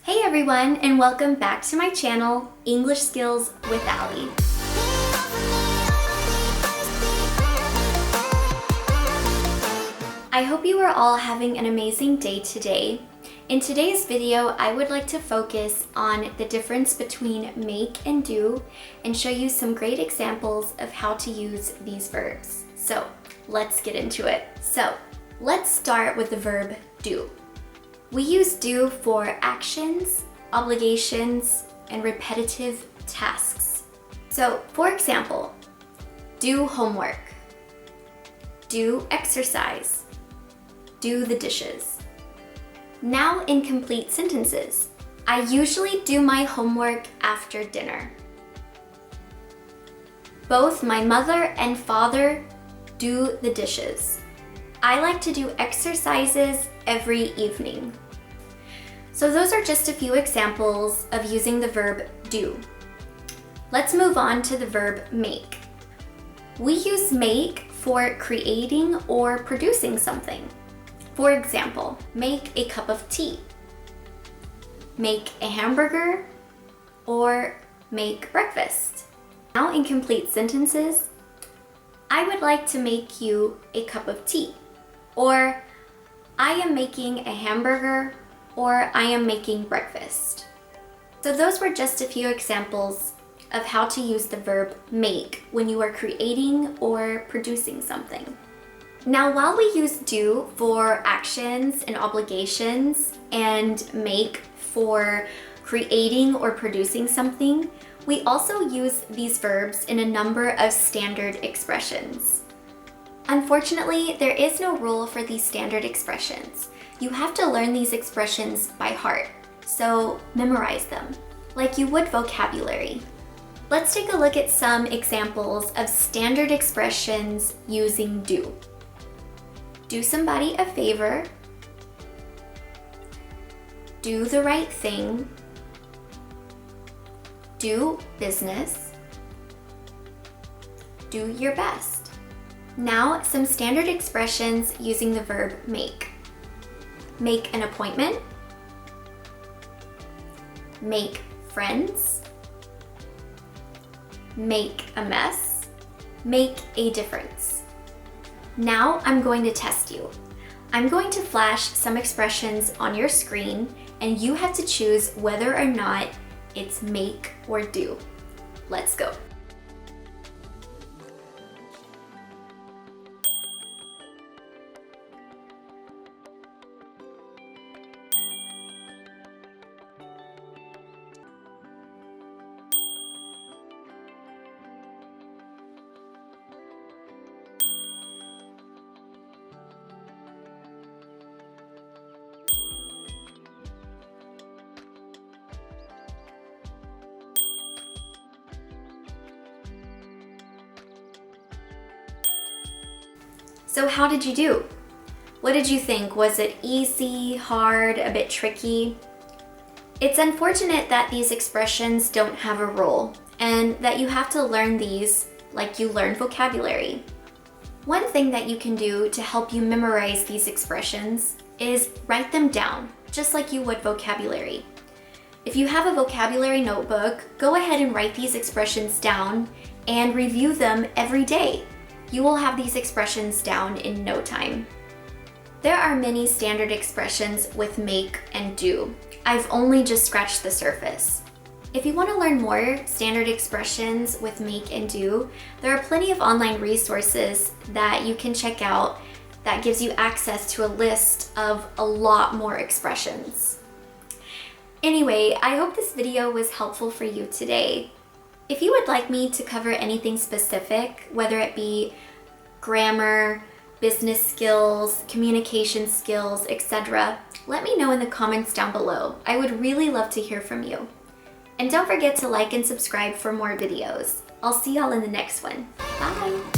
Hey everyone, and welcome back to my channel, English Skills with Allie. I hope you are all having an amazing day today. In today's video, I would like to focus on the difference between make and do and show you some great examples of how to use these verbs. So let's get into it. So let's start with the verb do. We use do for actions, obligations, and repetitive tasks. So, for example, do homework, do exercise, do the dishes. Now in complete sentences, I usually do my homework after dinner. Both my mother and father do the dishes. I like to do exercises every evening. So those are just a few examples of using the verb do. Let's move on to the verb make. We use make for creating or producing something. For example, make a cup of tea, make a hamburger, or make breakfast. Now in complete sentences, I would like to make you a cup of tea. Or, I am making a hamburger, or I am making breakfast. So those were just a few examples of how to use the verb make when you are creating or producing something. Now, while we use do for actions and obligations and make for creating or producing something, we also use these verbs in a number of standard expressions. Unfortunately, there is no rule for these standard expressions. You have to learn these expressions by heart, so memorize them, like you would vocabulary. Let's take a look at some examples of standard expressions using do. Do somebody a favor, do the right thing, do business, do your best. Now, some standard expressions using the verb make. Make an appointment, make friends, make a mess, make a difference. Now I'm going to test you. I'm going to flash some expressions on your screen and you have to choose whether or not it's make or do. Let's go. So how did you do? What did you think? Was it easy, hard, a bit tricky? It's unfortunate that these expressions don't have a rule and that you have to learn these like you learn vocabulary. One thing that you can do to help you memorize these expressions is write them down, just like you would vocabulary. If you have a vocabulary notebook, go ahead and write these expressions down and review them every day. You will have these expressions down in no time. There are many standard expressions with make and do. I've only just scratched the surface. If you want to learn more standard expressions with make and do, there are plenty of online resources that you can check out that gives you access to a list of a lot more expressions. Anyway, I hope this video was helpful for you today. If you would like me to cover anything specific, whether it be grammar, business skills, communication skills, etc., let me know in the comments down below. I would really love to hear from you. And don't forget to like and subscribe for more videos. I'll see y'all in the next one. Bye!